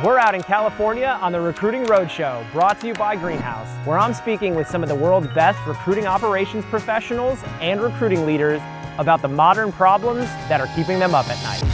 We're out in California on the Recruiting Roadshow, brought to you by Greenhouse, where I'm speaking with some of the world's best recruiting operations professionals and recruiting leaders about the modern problems that are keeping them up at night.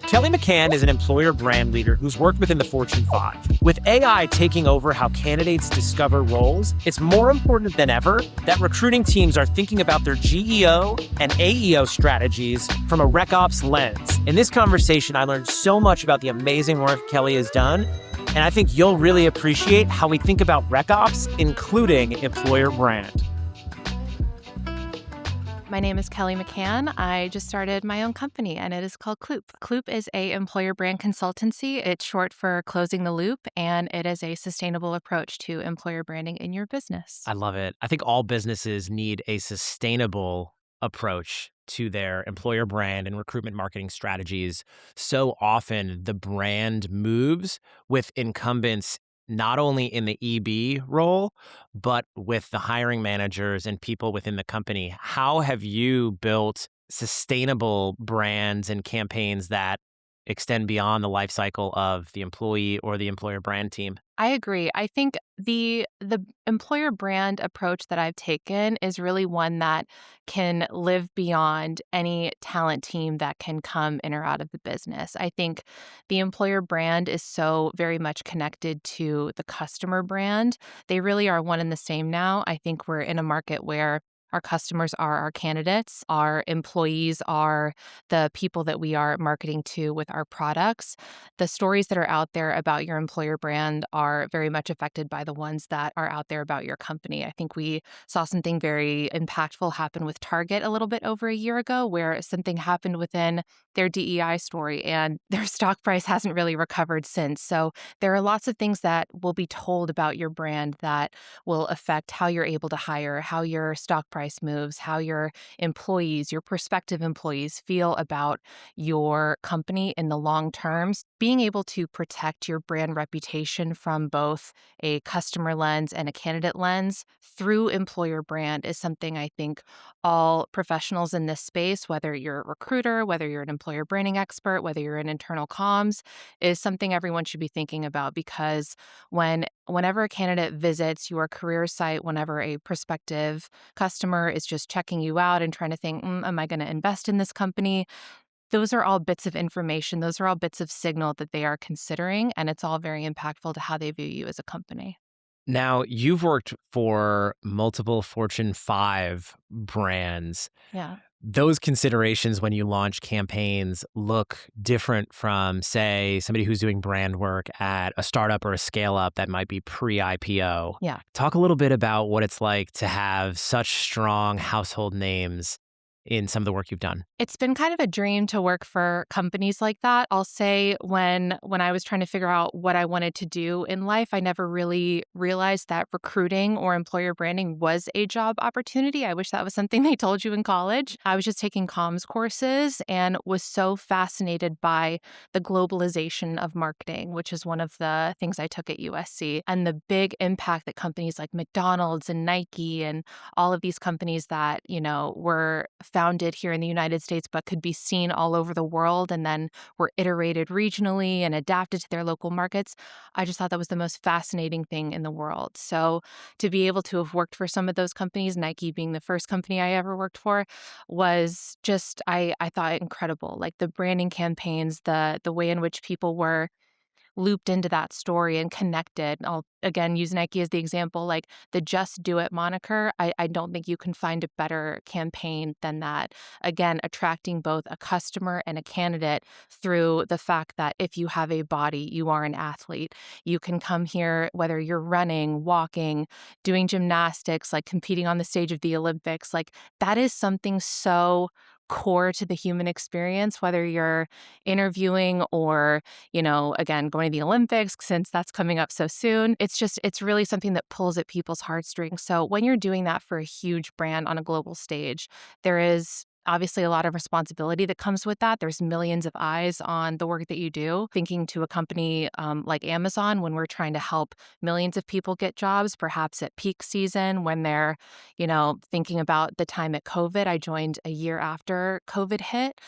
Kellie McCann is an employer brand leader who's worked within the Fortune 5. With AI taking over how candidates discover roles, it's more important than ever that recruiting teams are thinking about their GEO and AEO strategies from a RecOps lens. In this conversation, I learned so much about the amazing work Kellie has done, and I think you'll really appreciate how we think about RecOps, including employer brand. My name is Kellie McCann. I just started my own company, and it is called Cloop. Cloop is a employer brand consultancy. It's short for Closing the Loop, and it is a sustainable approach to employer branding in your business. I love it. I think all businesses need a sustainable approach to their employer brand and recruitment marketing strategies. So often the brand moves with incumbents not only in the EB role, but with the hiring managers and people within the company. How have you built sustainable brands and campaigns that extend beyond the life cycle of the employee or the employer brand team? I agree. I think the employer brand approach that I've taken is really one that can live beyond any talent team that can come in or out of the business. I think the employer brand is so very much connected to the customer brand. They really are one and the same now. I think we're in a market where our customers are our candidates. Our employees are the people that we are marketing to with our products. The stories that are out there about your employer brand are very much affected by the ones that are out there about your company. I think we saw something very impactful happen with Target a little bit over a year ago, where something happened within their DEI story and their stock price hasn't really recovered since. So there are lots of things that will be told about your brand that will affect how you're able to hire, how your stock price moves, how your employees, your prospective employees feel about your company in the long terms. Being able to protect your brand reputation from both a customer lens and a candidate lens through employer brand is something I think all professionals in this space, whether you're a recruiter, whether you're an employer branding expert, whether you're in internal comms, is something everyone should be thinking about, because whenever a candidate visits your career site, whenever a prospective customer is just checking you out and trying to think, am I going to invest in this company? Those are all bits of information. Those are all bits of signal that they are considering, and it's all very impactful to how they view you as a company. Now, you've worked for multiple Fortune 5 brands. Yeah. Those considerations when you launch campaigns look different from, say, somebody who's doing brand work at a startup or a scale-up that might be pre-IPO. Yeah. Talk a little bit about what it's like to have such strong household names in some of the work you've done. It's been kind of a dream to work for companies like that. I'll say when I was trying to figure out what I wanted to do in life, I never really realized that recruiting or employer branding was a job opportunity. I wish that was something they told you in college. I was just taking comms courses and was so fascinated by the globalization of marketing, which is one of the things I took at USC, and the big impact that companies like McDonald's and Nike and all of these companies that, were founded here in the United States but could be seen all over the world and then were iterated regionally and adapted to their local markets. I just thought that was the most fascinating thing in the world. So to be able to have worked for some of those companies, Nike being the first company I ever worked for, was just, I thought, incredible. Like the branding campaigns, the way in which people were looped into that story and connected. I'll again use Nike as the example, like the Just Do It moniker. I don't think you can find a better campaign than that. Again, attracting both a customer and a candidate through the fact that if you have a body, you are an athlete. You can come here, whether you're running, walking, doing gymnastics, like competing on the stage of the Olympics. Like that is something so core to the human experience, whether you're interviewing or, again, going to the Olympics since that's coming up so soon. It's really something that pulls at people's heartstrings. So when you're doing that for a huge brand on a global stage, there is obviously a lot of responsibility that comes with that. There's millions of eyes on the work that you do. Thinking to a company like Amazon, when we're trying to help millions of people get jobs, perhaps at peak season, when they're, thinking about the time at COVID. I joined a year after COVID hit.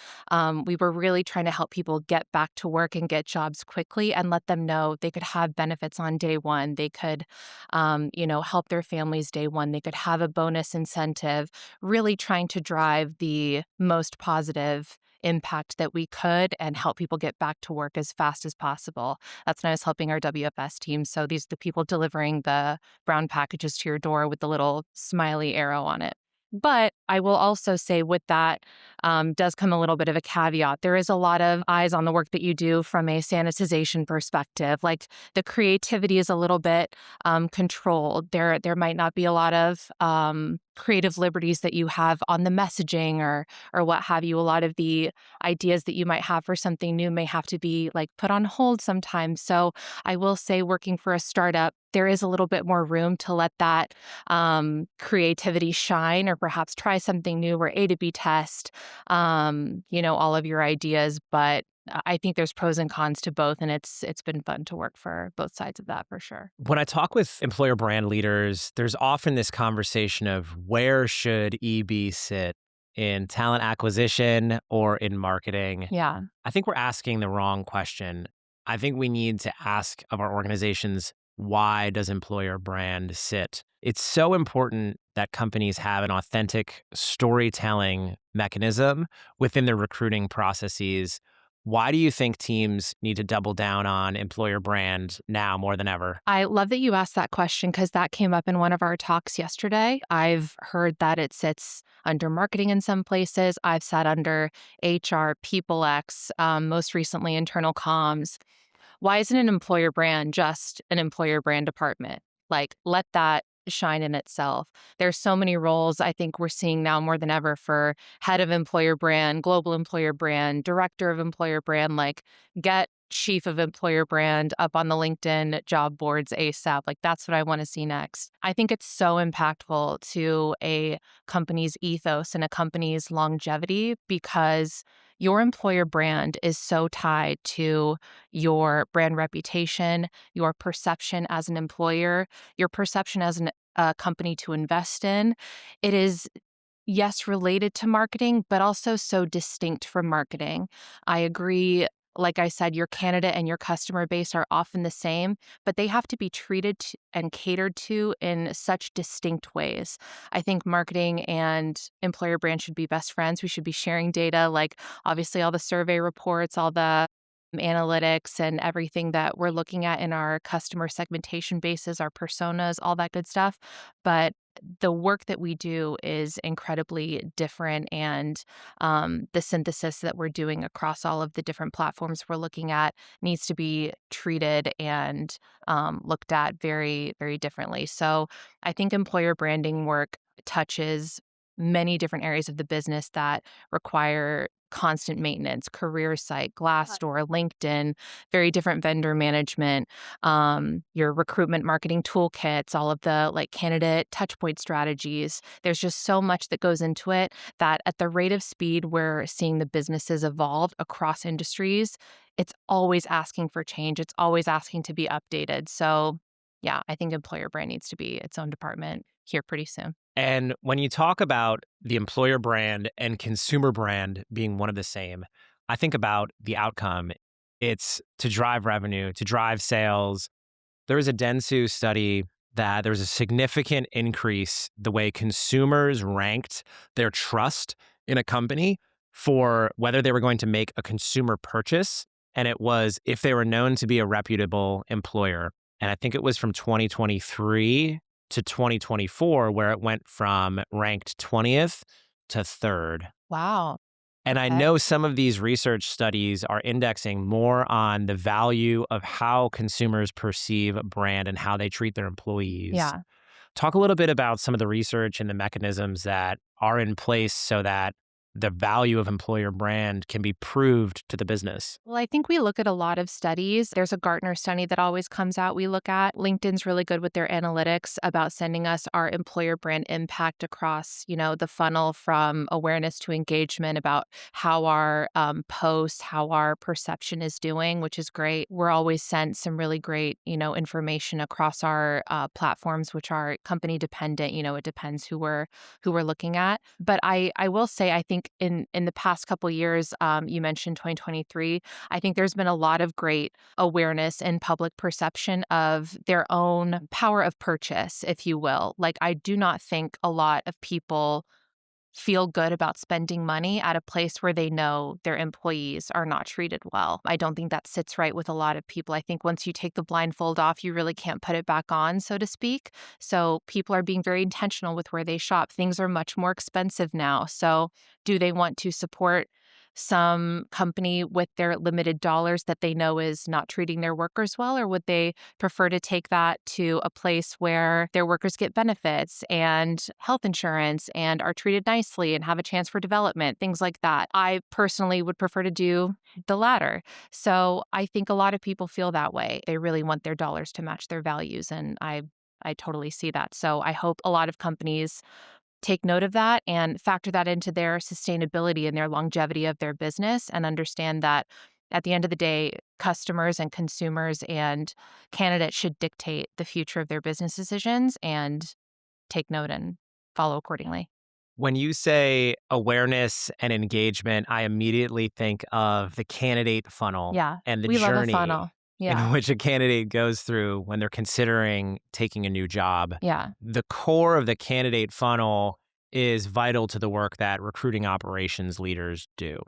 We were really trying to help people get back to work and get jobs quickly and let them know they could have benefits on day one. They could, help their families day one. They could have a bonus incentive, really trying to drive the most positive impact that we could and help people get back to work as fast as possible. That's when I was helping our WFS team. So these are the people delivering the brown packages to your door with the little smiley arrow on it. But I will also say with that does come a little bit of a caveat. There is a lot of eyes on the work that you do from a sanitization perspective. Like the creativity is a little bit controlled. There might not be a lot of creative liberties that you have on the messaging or what have you. A lot of the ideas that you might have for something new may have to be like put on hold sometimes. So I will say, working for a startup, there is a little bit more room to let that creativity shine, or perhaps try something new or A to B test, all of your ideas. But I think there's pros and cons to both, and it's been fun to work for both sides of that for sure. When I talk with employer brand leaders, there's often this conversation of where should EB sit, in talent acquisition or in marketing. Yeah. I think we're asking the wrong question. I think we need to ask of our organizations, why does employer brand sit? It's so important that companies have an authentic storytelling mechanism within their recruiting processes. Why do you think teams need to double down on employer brand now more than ever? I love that you asked that question because that came up in one of our talks yesterday. I've heard that it sits under marketing in some places. I've sat under HR, PeopleX, most recently internal comms. Why isn't an employer brand just an employer brand department? Like, let that shine in itself. There's so many roles I think we're seeing now more than ever for head of employer brand, global employer brand, director of employer brand, like get chief of employer brand up on the LinkedIn job boards ASAP. Like that's what I want to see next. I think it's so impactful to a company's ethos and a company's longevity because your employer brand is so tied to your brand reputation, your perception as an employer, your perception as a company to invest in. It is, yes, related to marketing, but also so distinct from marketing. I agree. Like I said, your candidate and your customer base are often the same, but they have to be treated and catered to in such distinct ways. I think marketing and employer brand should be best friends. We should be sharing data, like obviously all the survey reports, all the analytics and everything that we're looking at in our customer segmentation bases, our personas, all that good stuff. But the work that we do is incredibly different, and the synthesis that we're doing across all of the different platforms we're looking at needs to be treated and looked at very, very differently. So I think employer branding work touches many different areas of the business that require constant maintenance, career site, Glassdoor, LinkedIn, very different vendor management, your recruitment marketing toolkits, all of the like candidate touchpoint strategies. There's just so much that goes into it that at the rate of speed we're seeing the businesses evolve across industries, it's always asking for change. It's always asking to be updated. So yeah, I think employer brand needs to be its own department here pretty soon. And when you talk about the employer brand and consumer brand being one of the same, I think about the outcome. It's to drive revenue, to drive sales. There was a Dentsu study that there was a significant increase the way consumers ranked their trust in a company for whether they were going to make a consumer purchase. And it was if they were known to be a reputable employer. And I think it was from 2023 to 2024, where it went from ranked 20th to 3rd. Wow. And I Okay. know some of these research studies are indexing more on the value of how consumers perceive a brand and how they treat their employees. Yeah. Talk a little bit about some of the research and the mechanisms that are in place so that the value of employer brand can be proved to the business? Well, I think we look at a lot of studies. There's a Gartner study that always comes out we look at. LinkedIn's really good with their analytics about sending us our employer brand impact across, the funnel from awareness to engagement about how our posts, how our perception is doing, which is great. We're always sent some really great, information across our platforms, which are company dependent. It depends who we're looking at. But I will say, I think in the past couple years, you mentioned 2023. I think there's been a lot of great awareness in public perception of their own power of purchase, if you will. Like, I do not think a lot of people feel good about spending money at a place where they know their employees are not treated well. I don't think that sits right with a lot of people. I think once you take the blindfold off, you really can't put it back on, so to speak. So people are being very intentional with where they shop. Things are much more expensive now. So do they want to support some company with their limited dollars that they know is not treating their workers well, or would they prefer to take that to a place where their workers get benefits and health insurance and are treated nicely and have a chance for development, things like that? I personally would prefer to do the latter. So I think a lot of people feel that way. They really want their dollars to match their values, and I totally see that. So I hope a lot of companies take note of that and factor that into their sustainability and their longevity of their business, and understand that at the end of the day, customers and consumers and candidates should dictate the future of their business decisions, and take note and follow accordingly. When you say awareness and engagement, I immediately think of the candidate funnel Yeah, and the we love a journey funnel. Yeah, in which a candidate goes through when they're considering taking a new job. yeah, The core of the candidate funnel is vital to the work that recruiting operations leaders do.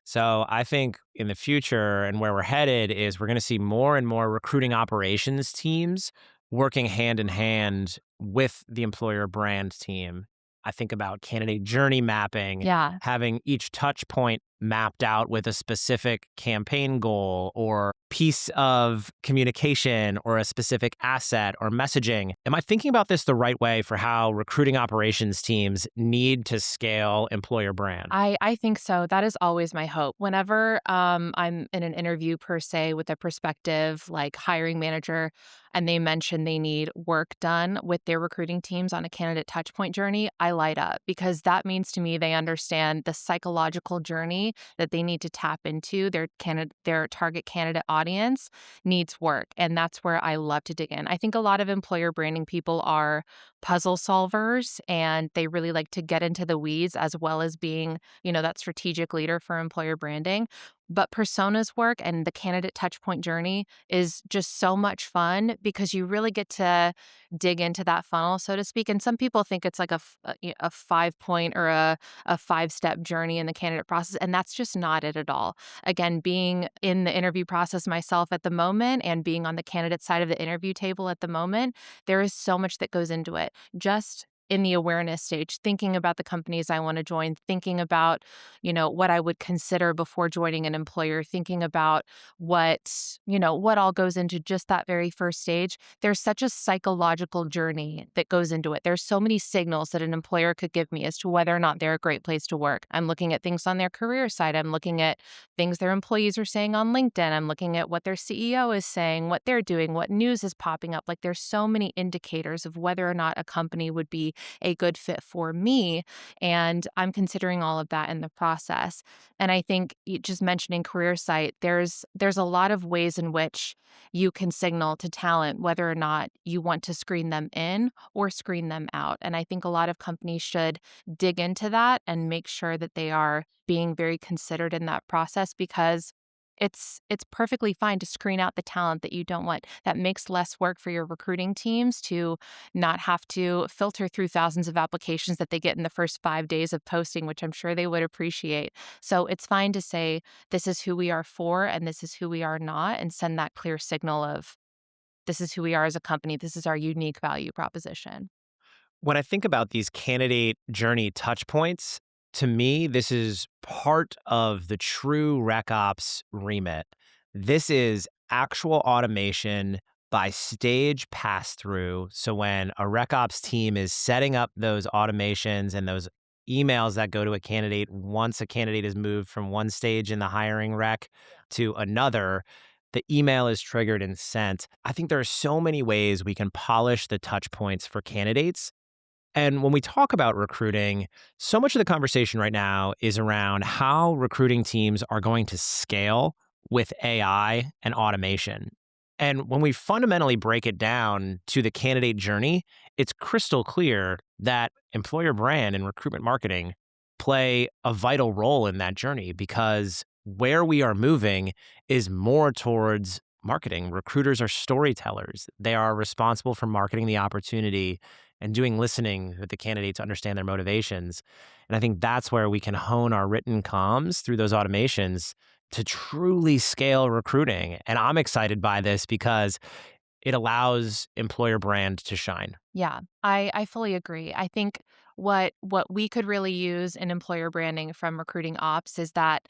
So I think in the future and where we're headed is we're going to see more and more recruiting operations teams working hand in hand with the employer brand team. I think about candidate journey mapping, yeah. having each touch point mapped out with a specific campaign goal or piece of communication or a specific asset or messaging. Am I thinking about this the right way for how recruiting operations teams need to scale employer brand? I think so. That is always my hope. Whenever I'm in an interview per se with a prospective like hiring manager, and they mention they need work done with their recruiting teams on a candidate touchpoint journey, I light up, because that means to me they understand the psychological journey that they need to tap into. Their target candidate audience needs work, and that's where I love to dig in. I think a lot of employer branding people are puzzle solvers, and they really like to get into the weeds, as well as being, that strategic leader for employer branding. But personas work and the candidate touchpoint journey is just so much fun, because you really get to dig into that funnel, so to speak. And some people think it's like a 5 point or a 5 step journey in the candidate process. And that's just not it at all. Again, being in the interview process myself at the moment and being on the candidate side of the interview table at the moment, there is so much that goes into it. Just in the awareness stage, thinking about the companies I want to join, thinking about, what I would consider before joining an employer, thinking about what all goes into just that very first stage. There's such a psychological journey that goes into it. There's so many signals that an employer could give me as to whether or not they're a great place to work. I'm looking at things on their career side. I'm looking at things their employees are saying on LinkedIn. I'm looking at what their CEO is saying, what they're doing, what news is popping up. Like, there's so many indicators of whether or not a company would be a good fit for me. And I'm considering all of that in the process. And I think just mentioning career site, there's a lot of ways in which you can signal to talent whether or not you want to screen them in or screen them out. And I think a lot of companies should dig into that and make sure that they are being very considered in that process, because it's perfectly fine to screen out the talent that you don't want. That makes less work for your recruiting teams to not have to filter through thousands of applications that they get in the first 5 days of posting, which I'm sure they would appreciate. So it's fine to say, this is who we are for and this is who we are not, and send that clear signal of, this is who we are as a company. This is our unique value proposition. When I think about these candidate journey touch points, to me, this is part of the true RecOps remit. This is actual automation by stage pass through. So when a RecOps team is setting up those automations and those emails that go to a candidate once a candidate is moved from one stage in the hiring rec to another. The email is triggered and sent. I think there are so many ways we can polish the touch points for candidates. And when we talk about recruiting, so much of the conversation right now is around how recruiting teams are going to scale with AI and automation. And when we fundamentally break it down to the candidate journey, it's crystal clear that employer brand and recruitment marketing play a vital role in that journey because where we are moving is more towards marketing. Recruiters are storytellers. They are responsible for marketing the opportunity and doing listening with the candidate to understand their motivations. And I think that's where we can hone our written comms through those automations to truly scale recruiting. And I'm excited by this because it allows employer brand to shine. Yeah, I fully agree. I think what we could really use in employer branding from recruiting ops is that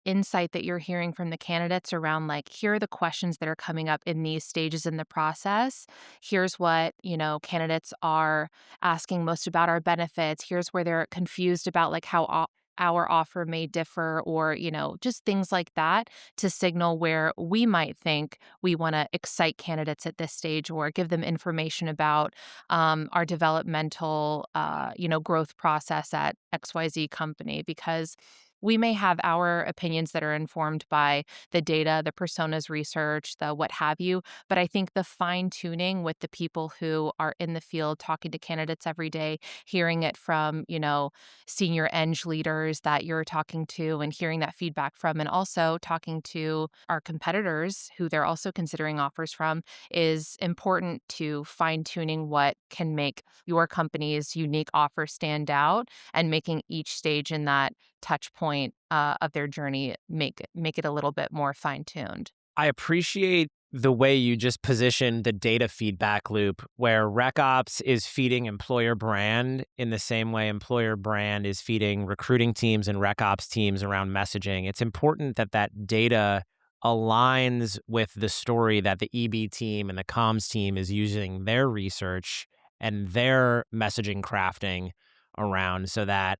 insight that you're hearing from the candidates around like here are the questions that are coming up in these stages in the process. Here's what, candidates are asking most about our benefits. Here's where they're confused about like how our offer may differ or, just things like that to signal where we might think we want to excite candidates at this stage or give them information about our developmental, growth process at XYZ company because we may have our opinions that are informed by the data, the personas research, the what have you. But I think the fine tuning with the people who are in the field talking to candidates every day, hearing it from, senior eng leaders that you're talking to and hearing that feedback from, and also talking to our competitors who they're also considering offers from is important to fine tuning what can make your company's unique offer stand out and making each stage in that touch point of their journey make it a little bit more fine tuned. I appreciate the way you just positioned the data feedback loop where RecOps is feeding employer brand in the same way employer brand is feeding recruiting teams and RecOps teams around messaging. It's important that that data aligns with the story that the EB team and the comms team is using their research and their messaging crafting around so that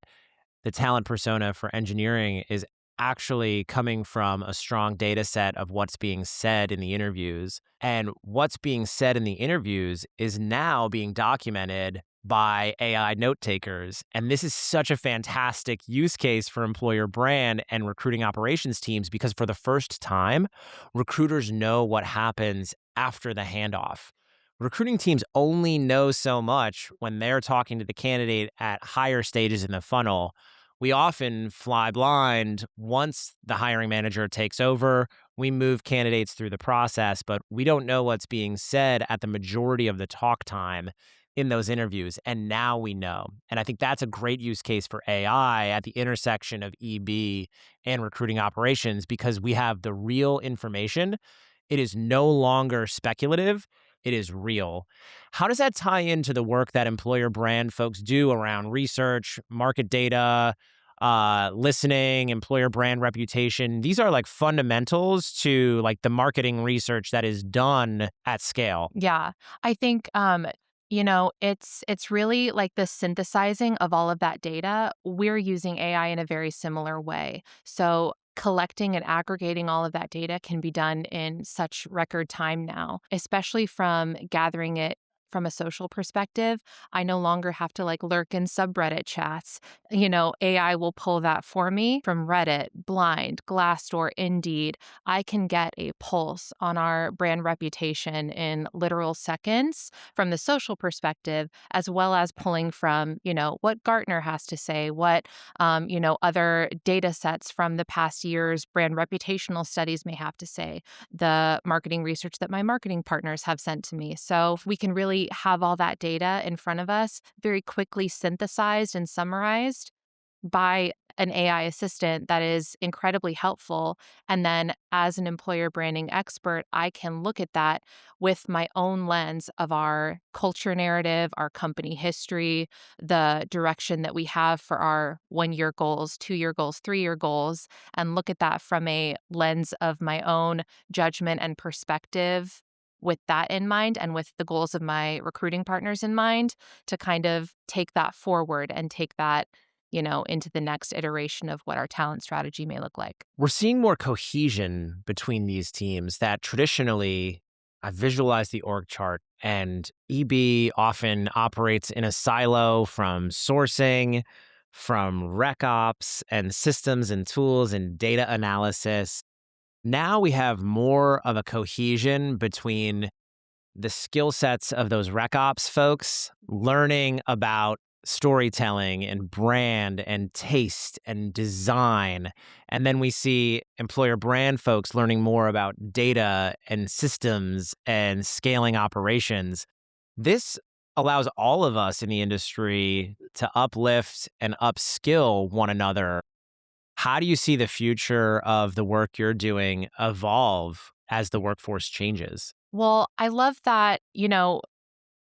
the talent persona for engineering is actually coming from a strong data set of what's being said in the interviews. And what's being said in the interviews is now being documented by AI note takers. And this is such a fantastic use case for employer brand and recruiting operations teams because for the first time, recruiters know what happens after the handoff. Recruiting teams only know so much when they're talking to the candidate at higher stages in the funnel. We often fly blind once the hiring manager takes over. We move candidates through the process, but we don't know what's being said at the majority of the talk time in those interviews. And now we know. And I think that's a great use case for AI at the intersection of EB and recruiting operations because we have the real information. It is no longer speculative. It is real. How does that tie into the work that employer brand folks do around research, market data, listening, employer brand reputation? These are like fundamentals to like the marketing research that is done at scale. Yeah, I think it's really like the synthesizing of all of that data. We're using AI in a very similar way. So collecting and aggregating all of that data can be done in such record time now, especially from gathering it from a social perspective. I no longer have to like lurk in subreddit chats. AI will pull that for me from Reddit, Blind, Glassdoor, Indeed. I can get a pulse on our brand reputation in literal seconds from the social perspective, as well as pulling from, what Gartner has to say, what, other data sets from the past year's brand reputational studies may have to say, the marketing research that my marketing partners have sent to me. So we can really have all that data in front of us, very quickly synthesized and summarized by an AI assistant that is incredibly helpful. And then as an employer branding expert, I can look at that with my own lens of our culture narrative, our company history, the direction that we have for our 1-year goals, 2-year goals, 3-year goals, and look at that from a lens of my own judgment and perspective with that in mind and with the goals of my recruiting partners in mind to kind of take that forward and take that into the next iteration of what our talent strategy may look like. We're seeing more cohesion between these teams that traditionally I visualize the org chart and EB often operates in a silo from sourcing, from RecOps and systems and tools and data analysis. Now we have more of a cohesion between the skill sets of those RecOps folks learning about storytelling and brand and taste and design. And then we see employer brand folks learning more about data and systems and scaling operations. This allows all of us in the industry to uplift and upskill one another. How do you see the future of the work you're doing evolve as the workforce changes? Well, I love that,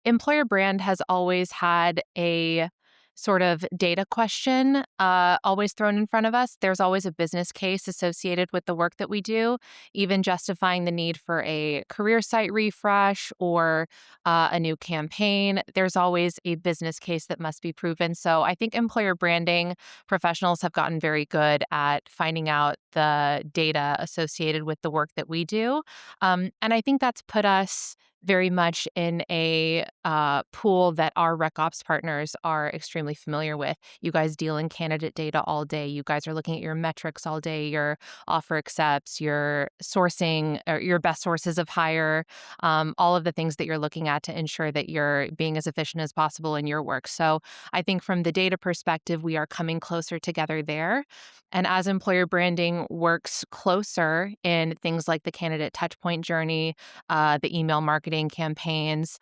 employer brand has always had a sort of data question always thrown in front of us. There's always a business case associated with the work that we do, even justifying the need for a career site refresh or a new campaign. There's always a business case that must be proven. So I think employer branding professionals have gotten very good at finding out the data associated with the work that we do. And I think that's put us very much in a pool that our RecOps partners are extremely familiar with. You guys deal in candidate data all day. You guys are looking at your metrics all day, your offer accepts, your sourcing, or your best sources of hire, all of the things that you're looking at to ensure that you're being as efficient as possible in your work. So I think from the data perspective, we are coming closer together there. And as employer branding works closer in things like the candidate touchpoint journey, the email marketing campaigns,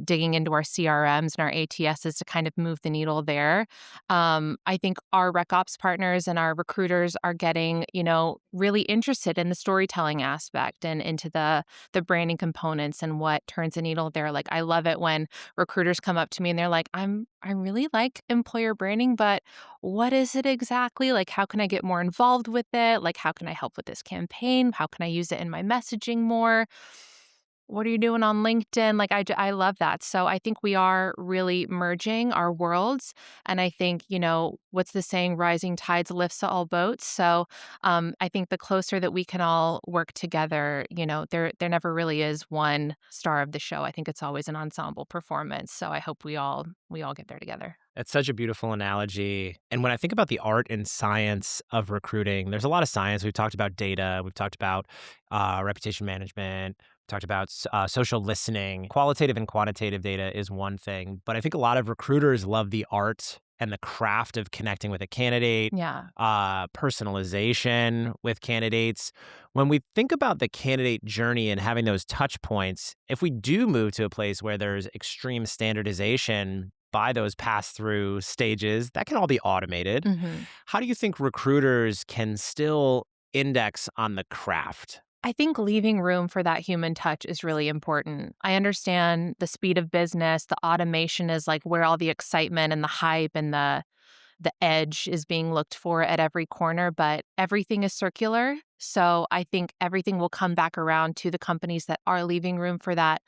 digging into our CRMs and our ATSs to kind of move the needle there. I think our RecOps partners and our recruiters are getting, really interested in the storytelling aspect and into the branding components and what turns a needle there. Like I love it when recruiters come up to me and they're like, I really like employer branding, but what is it exactly? Like, how can I get more involved with it? Like, how can I help with this campaign? How can I use it in my messaging more? What are you doing on LinkedIn? Like, I love that. So I think we are really merging our worlds. And I think, what's the saying? Rising tides lifts all boats. So I think the closer that we can all work together, there never really is one star of the show. I think it's always an ensemble performance. So I hope we all get there together. That's such a beautiful analogy. And when I think about the art and science of recruiting, there's a lot of science. We've talked about data, we've talked about reputation management, talked about social listening. Qualitative and quantitative data is one thing, but I think a lot of recruiters love the art and the craft of connecting with a candidate, Yeah. personalization with candidates. When we think about the candidate journey and having those touch points, if we do move to a place where there's extreme standardization by those pass-through stages, that can all be automated. hmm How do you think recruiters can still index on the craft? I think leaving room for that human touch is really important. I understand the speed of business, the automation is like where all the excitement and the hype and the edge is being looked for at every corner, but everything is circular. So I think everything will come back around to the companies that are leaving room for that.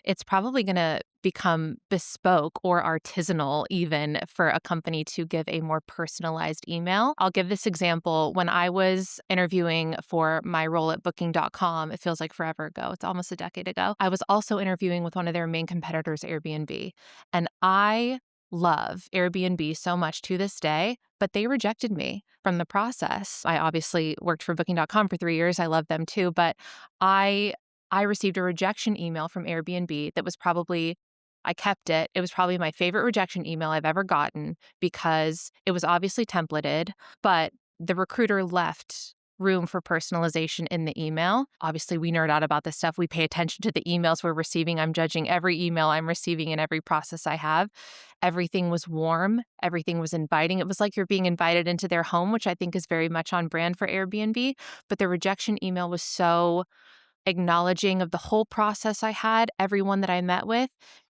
It's probably going to become bespoke or artisanal even for a company to give a more personalized email. I'll give this example. When I was interviewing for my role at booking.com, it feels like forever ago. It's almost a decade ago. I was also interviewing with one of their main competitors, Airbnb. And I love Airbnb so much to this day, but they rejected me from the process. I obviously worked for booking.com for 3 years. I love them too, but I received a rejection email from Airbnb that was probably I kept it. It was probably my favorite rejection email I've ever gotten because it was obviously templated, but the recruiter left room for personalization in the email. Obviously, we nerd out about this stuff. We pay attention to the emails we're receiving. I'm judging every email I'm receiving in every process I have. Everything was warm. Everything was inviting. It was like you're being invited into their home, which I think is very much on brand for Airbnb. But the rejection email was so acknowledging of the whole process I had, everyone that I met with.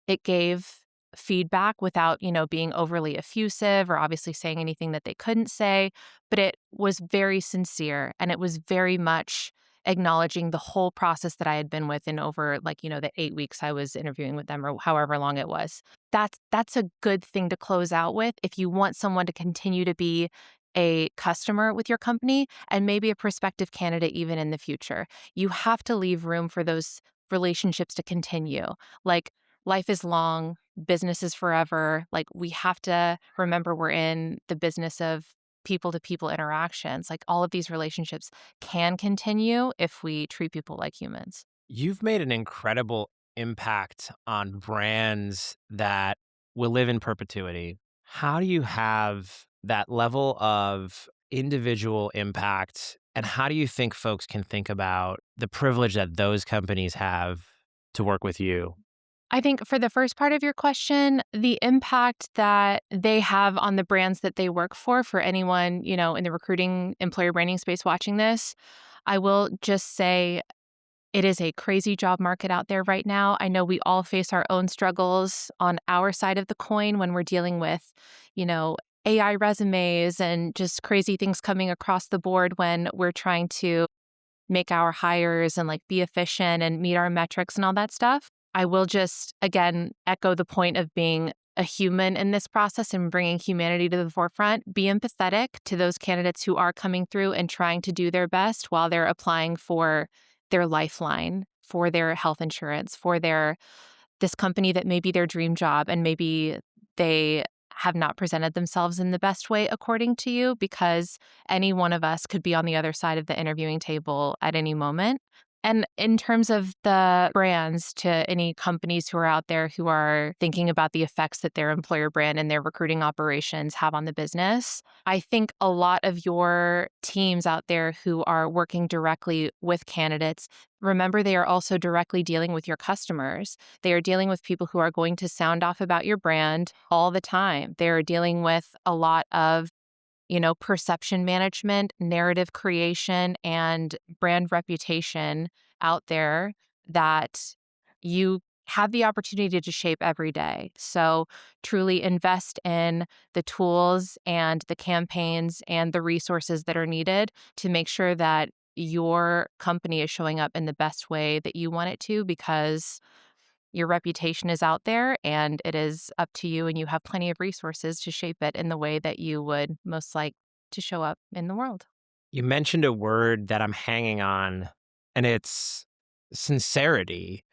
It gave feedback without, being overly effusive or obviously saying anything that they couldn't say, but it was very sincere and it was very much acknowledging the whole process that I had been with in over the 8 weeks I was interviewing with them or however long it was. That's a good thing to close out with if you want someone to continue to be a customer with your company and maybe a prospective candidate even in the future. You have to leave room for those relationships to continue. Like, life is long, business is forever. Like, we have to remember we're in the business of people to people interactions. Like, all of these relationships can continue if we treat people like humans. You've made an incredible impact on brands that will live in perpetuity. How do you have that level of individual impact? And how do you think folks can think about the privilege that those companies have to work with you? I think for the first part of your question, the impact that they have on the brands that they work for anyone, in the recruiting employer branding space watching this, I will just say it is a crazy job market out there right now. I know we all face our own struggles on our side of the coin when we're dealing with, you know, AI resumes and just crazy things coming across the board when we're trying to make our hires and be efficient and meet our metrics and all that stuff. I will just, again, echo the point of being a human in this process and bringing humanity to the forefront. Be empathetic to those candidates who are coming through and trying to do their best while they're applying for their lifeline, for their health insurance, for this company that may be their dream job, and maybe they have not presented themselves in the best way according to you, because any one of us could be on the other side of the interviewing table at any moment. And in terms of the brands, to any companies who are out there who are thinking about the effects that their employer brand and their recruiting operations have on the business, I think a lot of your teams out there who are working directly with candidates, remember they are also directly dealing with your customers. They are dealing with people who are going to sound off about your brand all the time. They're dealing with a lot of perception management, narrative creation, and brand reputation out there that you have the opportunity to shape every day. So truly invest in the tools and the campaigns and the resources that are needed to make sure that your company is showing up in the best way that you want it to, because your reputation is out there and it is up to you, and you have plenty of resources to shape it in the way that you would most like to show up in the world. You mentioned a word that I'm hanging on, and it's sincerity.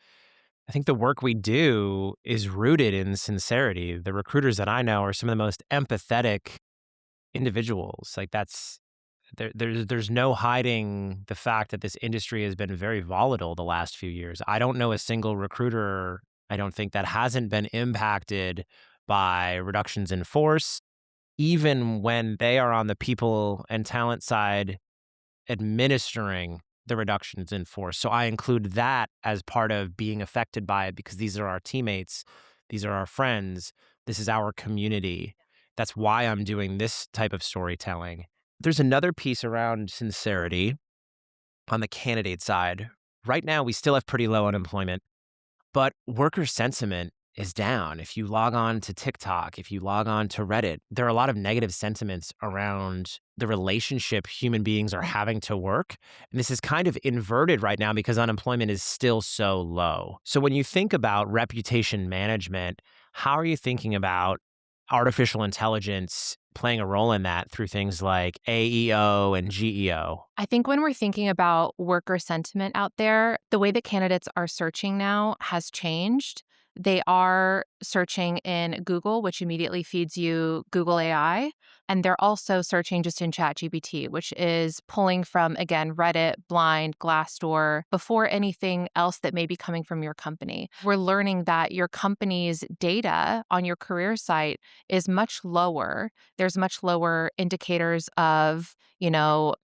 I think the work we do is rooted in sincerity. The recruiters that I know are some of the most empathetic individuals. There's no hiding the fact that this industry has been very volatile the last few years. I don't know a single recruiter, I don't think, that hasn't been impacted by reductions in force, even when they are on the people and talent side administering the reductions in force. So I include that as part of being affected by it, because these are our teammates, these are our friends, this is our community. That's why I'm doing this type of storytelling. There's another piece around sincerity on the candidate side. Right now, we still have pretty low unemployment, but worker sentiment is down. If you log on to TikTok, if you log on to Reddit, there are a lot of negative sentiments around the relationship human beings are having to work. And this is kind of inverted right now because unemployment is still so low. So when you think about reputation management, how are you thinking about artificial intelligence playing a role in that through things like AEO and GEO? I think when we're thinking about worker sentiment out there, the way that candidates are searching now has changed. They are searching in Google, which immediately feeds you Google AI. And they're also searching just in ChatGPT, which is pulling from, again, Reddit, Blind, Glassdoor, before anything else that may be coming from your company. We're learning that your company's data on your career site is much lower. There's much lower indicators of,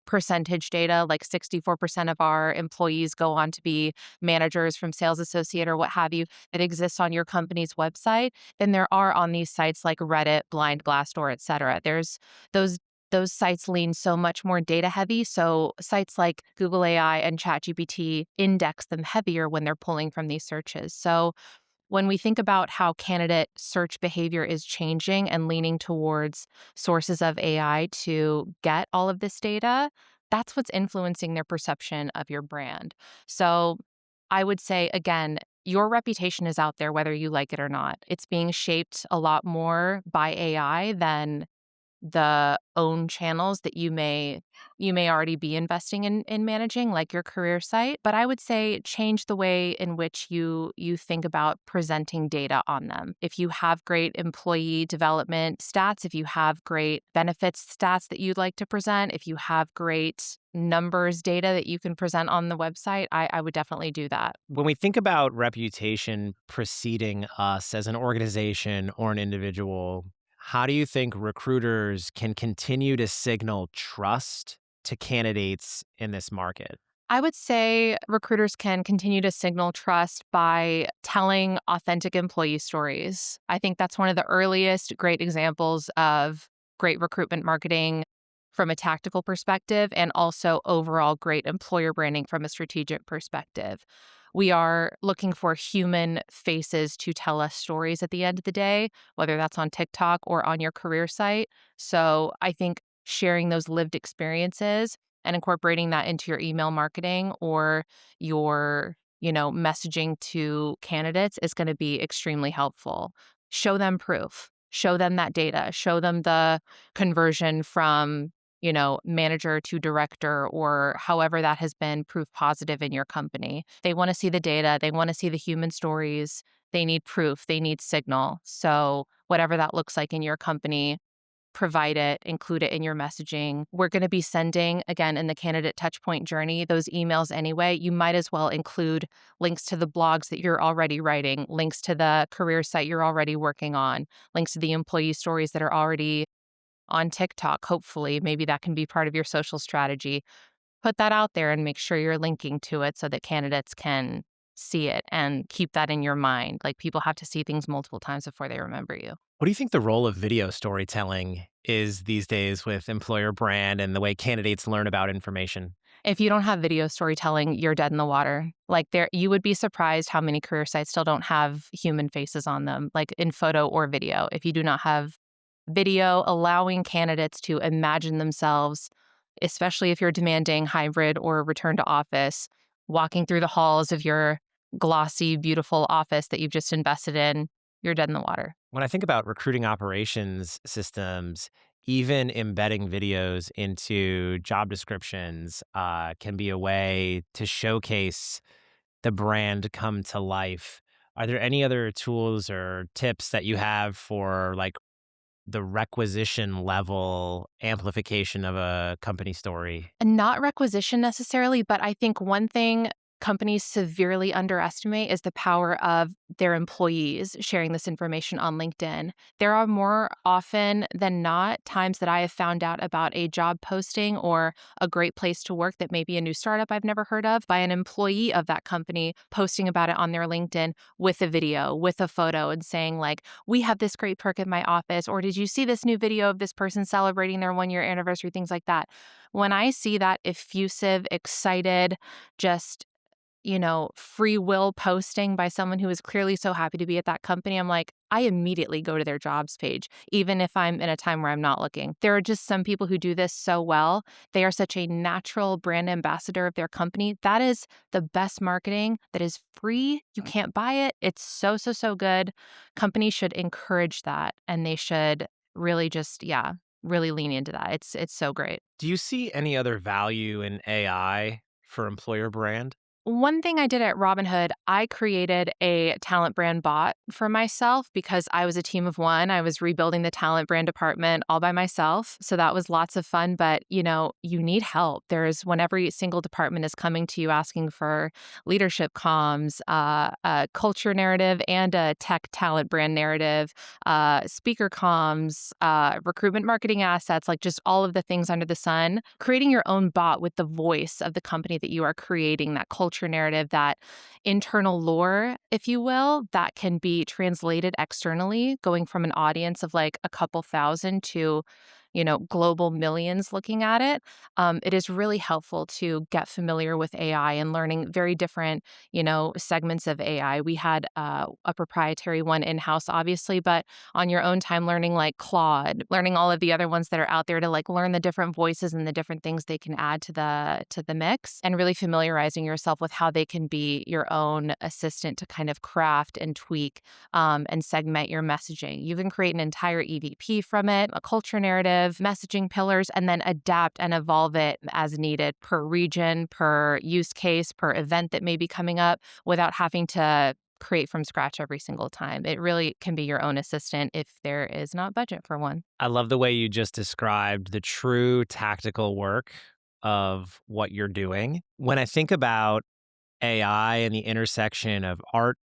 percentage data, like 64% of our employees go on to be managers from sales associate or what have you, that exists on your company's website than there are on these sites like Reddit, Blind, Glassdoor, et cetera. There's those sites lean so much more data heavy. So sites like Google AI and ChatGPT index them heavier when they're pulling from these searches. So when we think about how candidate search behavior is changing and leaning towards sources of AI to get all of this data, that's what's influencing their perception of your brand. So I would say, again, your reputation is out there whether you like it or not. It's being shaped a lot more by AI than the own channels that you may already be investing in managing, like your career site. But I would say change the way in which you think about presenting data on them. If you have great employee development stats, if you have great benefits stats that you'd like to present, if you have great numbers data that you can present on the website, I would definitely do that. When we think about reputation preceding us as an organization or an individual, how do you think recruiters can continue to signal trust to candidates in this market? I would say recruiters can continue to signal trust by telling authentic employee stories. I think that's one of the earliest great examples of great recruitment marketing from a tactical perspective and also overall great employer branding from a strategic perspective. We are looking for human faces to tell us stories at the end of the day, whether that's on TikTok or on your career site. So I think sharing those lived experiences and incorporating that into your email marketing or your, messaging to candidates is going to be extremely helpful. Show them proof. Show them that data. Show them the conversion from, manager to director or however that has been proof positive in your company. They want to see the data. They want to see the human stories. They need proof. They need signal. So whatever that looks like in your company, provide it, include it in your messaging. We're going to be sending, again, in the candidate touchpoint journey, those emails anyway. You might as well include links to the blogs that you're already writing, links to the career site you're already working on, links to the employee stories that are already on TikTok. Hopefully, maybe that can be part of your social strategy. Put that out there and make sure you're linking to it so that candidates can see it and keep that in your mind. Like people have to see things multiple times before they remember you. What do you think the role of video storytelling is these days with employer brand and the way candidates learn about information? If you don't have video storytelling, you're dead in the water. Like you would be surprised how many career sites still don't have human faces on them, like in photo or video. If you do not have video allowing candidates to imagine themselves, especially if you're demanding hybrid or return to office, walking through the halls of your glossy, beautiful office that you've just invested in, you're dead in the water. When I think about recruiting operations systems, even embedding videos into job descriptions can be a way to showcase the brand come to life. Are there any other tools or tips that you have for like the requisition level amplification of a company story? Not requisition necessarily, but I think one thing companies severely underestimate is the power of their employees sharing this information on LinkedIn. There are more often than not times that I have found out about a job posting or a great place to work that may be a new startup I've never heard of by an employee of that company posting about it on their LinkedIn with a video, with a photo and saying like, we have this great perk at my office, or did you see this new video of this person celebrating their 1-year anniversary, things like that. When I see that effusive, excited, just free will posting by someone who is clearly so happy to be at that company, I'm like, I immediately go to their jobs page, even if I'm in a time where I'm not looking. There are just some people who do this so well. They are such a natural brand ambassador of their company. That is the best marketing that is free. You can't buy it. It's so, so, so good. Companies should encourage that and they should really just, really lean into that. It's so great. Do you see any other value in AI for employer brand? One thing I did at Robinhood, I created a talent brand bot for myself because I was a team of one. I was rebuilding the talent brand department all by myself. So that was lots of fun. But, you need help. When every single department is coming to you asking for leadership comms, a culture narrative and a tech talent brand narrative, speaker comms, recruitment marketing assets, like just all of the things under the sun. Creating your own bot with the voice of the company that you are creating, that culture narrative, that internal lore, if you will, that can be translated externally, going from an audience of like a couple thousand to global millions looking at it, it is really helpful to get familiar with AI and learning very different, segments of AI. We had a proprietary one in-house, obviously, but on your own time learning like Claude, learning all of the other ones that are out there to like learn the different voices and the different things they can add to the mix, and really familiarizing yourself with how they can be your own assistant to kind of craft and tweak and segment your messaging. You can create an entire EVP from it, a culture narrative, messaging pillars, and then adapt and evolve it as needed per region, per use case, per event that may be coming up without having to create from scratch every single time. It really can be your own assistant if there is not budget for one. I love the way you just described the true tactical work of what you're doing. When I think about AI and the intersection of art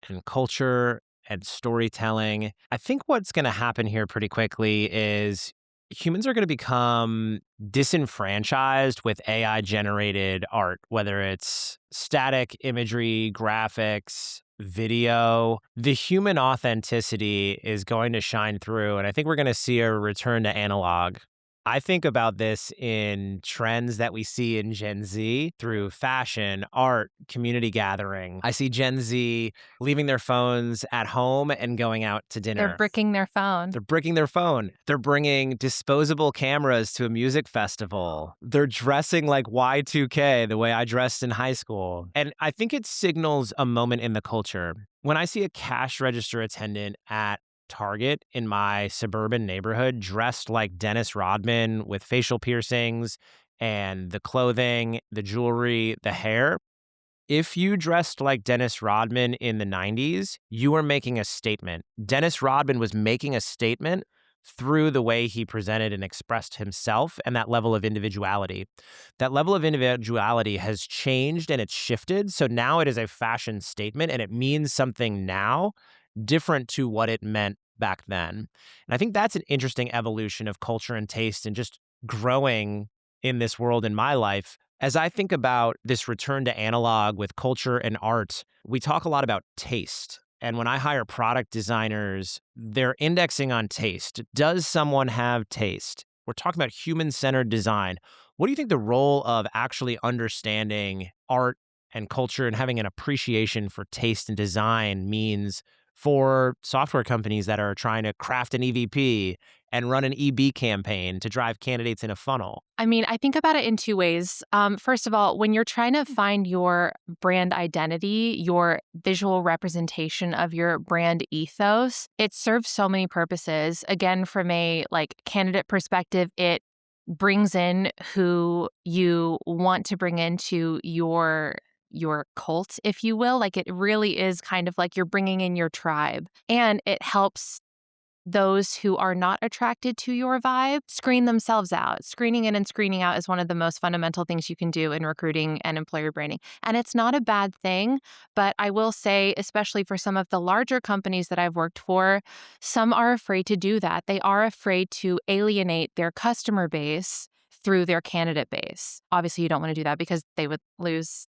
and culture and storytelling, I think what's going to happen here pretty quickly is humans are going to become disenfranchised with AI generated art, whether it's static imagery, graphics, video. The human authenticity is going to shine through. And I think we're going to see a return to analog. I think about this in trends that we see in Gen Z through fashion, art, community gathering. I see Gen Z leaving their phones at home and going out to dinner. They're bricking their phone. They're bricking their phone. They're bringing disposable cameras to a music festival. They're dressing like Y2K, the way I dressed in high school. And I think it signals a moment in the culture. When I see a cash register attendant at Target in my suburban neighborhood dressed like Dennis Rodman with facial piercings and the clothing, the jewelry, the hair. If you dressed like Dennis Rodman in the 90s, you were making a statement. Dennis Rodman was making a statement through the way he presented and expressed himself and that level of individuality. That level of individuality has changed and it's shifted. So now it is a fashion statement and it means something now different to what it meant back then. And I think that's an interesting evolution of culture and taste and just growing in this world in my life. As I think about this return to analog with culture and art, we talk a lot about taste. And when I hire product designers, they're indexing on taste. Does someone have taste? We're talking about human-centered design. What do you think the role of actually understanding art and culture and having an appreciation for taste and design means for software companies that are trying to craft an EVP and run an EB campaign to drive candidates in a funnel? I mean, I think about it in two ways. First of all, when you're trying to find your brand identity, your visual representation of your brand ethos, it serves so many purposes. Again, from a candidate perspective, it brings in who you want to bring into your cult, if you will. Like, it really is kind of like you're bringing in your tribe, and it helps those who are not attracted to your vibe screen themselves out. Screening in and screening out is one of the most fundamental things you can do in recruiting and employer branding. And it's not a bad thing, but I will say, especially for some of the larger companies that I've worked for, some are afraid to do that. They are afraid to alienate their customer base through their candidate base. Obviously, you don't want to do that because they would lose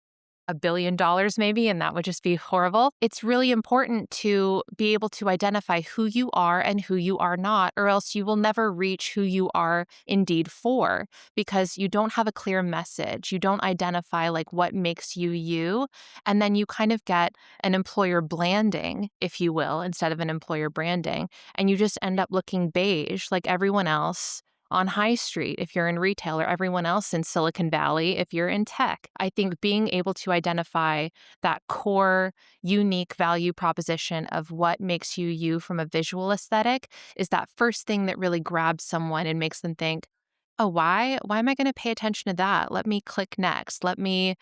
$1 billion maybe, and that would just be horrible. It's really important to be able to identify who you are and who you are not, or else you will never reach who you are indeed for, because you don't have a clear message. You don't identify what makes you you, and then you kind of get an employer blanding, if you will, instead of an employer branding, and you just end up looking beige like everyone else on High Street if you're in retail, or everyone else in Silicon Valley if you're in tech. I think being able to identify that core, unique value proposition of what makes you you from a visual aesthetic is that first thing that really grabs someone and makes them think, oh, why am I going to pay attention to that? Let me click next. Let me,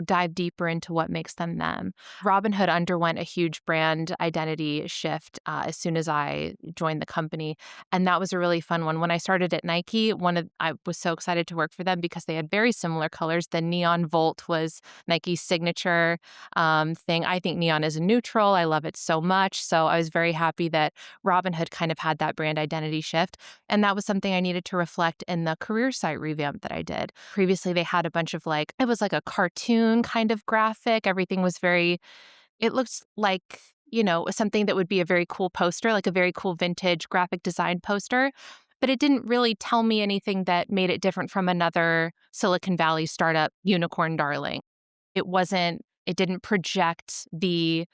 dive deeper into what makes them them. Robinhood underwent a huge brand identity shift as soon as I joined the company. And that was a really fun one. When I started at Nike, I was so excited to work for them because they had very similar colors. The neon volt was Nike's signature thing. I think neon is neutral. I love it so much. So I was very happy that Robinhood kind of had that brand identity shift. And that was something I needed to reflect in the career site revamp that I did. Previously, they had a bunch of it was like a cartoon kind of graphic. Everything was it looks like, something that would be a very cool poster, like a very cool vintage graphic design poster. but it didn't really tell me anything that made it different from another Silicon Valley startup unicorn darling. It didn't project the,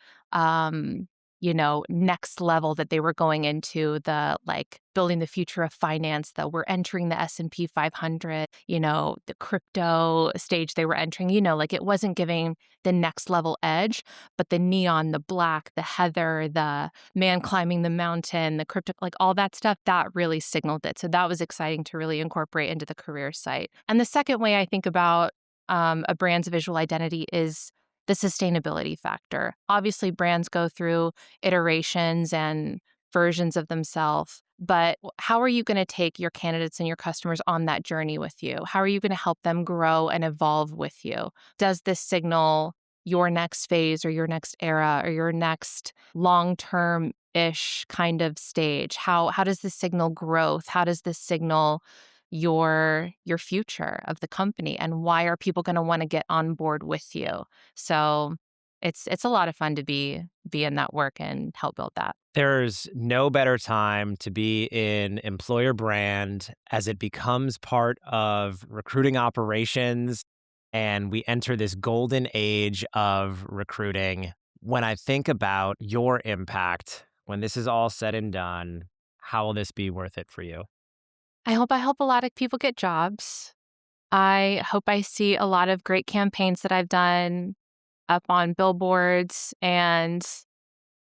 next level that they were going into, the like building the future of finance, that we're entering the S&P 500, the crypto stage they were entering, like it wasn't giving the next level edge, but the neon, the black, the heather, the man climbing the mountain, the crypto, like all that stuff, that really signaled it. So that was exciting to really incorporate into the career site. And the second way I think about a brand's visual identity is the sustainability factor. Obviously, brands go through iterations and versions of themselves, but how are you going to take your candidates and your customers on that journey with you? How are you going to help them grow and evolve with you? Does this signal your next phase or your next era or your next long-term-ish kind of stage? How does this signal growth? How does this signal your future of the company, and why are people going to want to get on board with you? So it's a lot of fun to be in that work and help build that. There's no better time to be in employer brand as it becomes part of recruiting operations, and we enter this golden age of recruiting. When I think about your impact, when this is all said and done, how will this be worth it for you? I hope I help a lot of people get jobs. I hope I see a lot of great campaigns that I've done up on billboards and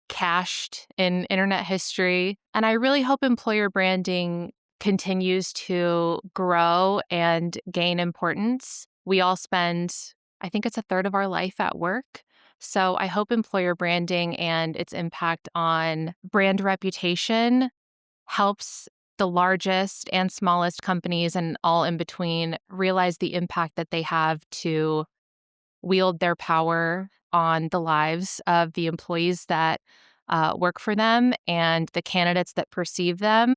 cached in internet history. And I really hope employer branding continues to grow and gain importance. We all spend, I think it's a third of our life at work. So I hope employer branding and its impact on brand reputation helps the largest and smallest companies and all in between realize the impact that they have to wield their power on the lives of the employees that work for them and the candidates that perceive them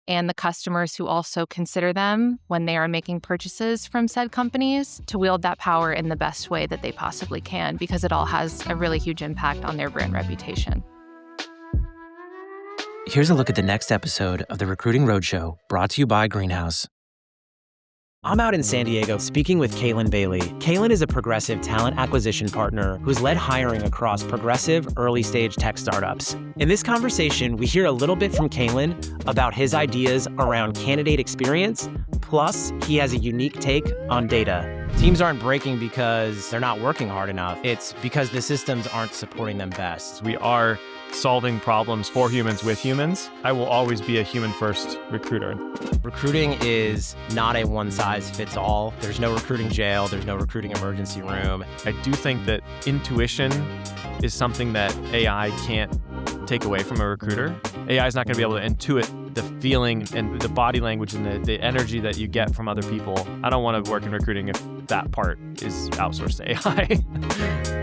and the customers who also consider them when they are making purchases from said companies, to wield that power in the best way that they possibly can, because it all has a really huge impact on their brand reputation. Here's a look at the next episode of the Recruiting Roadshow, brought to you by Greenhouse. I'm out in San Diego speaking with Kaylin Bailey. Kaylin is a progressive talent acquisition partner who's led hiring across progressive early-stage tech startups. In this conversation, we hear a little bit from Kaylin about his ideas around candidate experience, plus he has a unique take on data. Teams aren't breaking because they're not working hard enough. It's because the systems aren't supporting them best. We are solving problems for humans with humans. I will always be a human-first recruiter. Recruiting is not a one-size-fits-all. There's no recruiting jail. There's no recruiting emergency room. I do think that intuition is something that AI can't take away from a recruiter. AI is not going to be able to intuit the feeling and the body language and the energy that you get from other people. I don't want to work in recruiting if that part is outsourced to AI.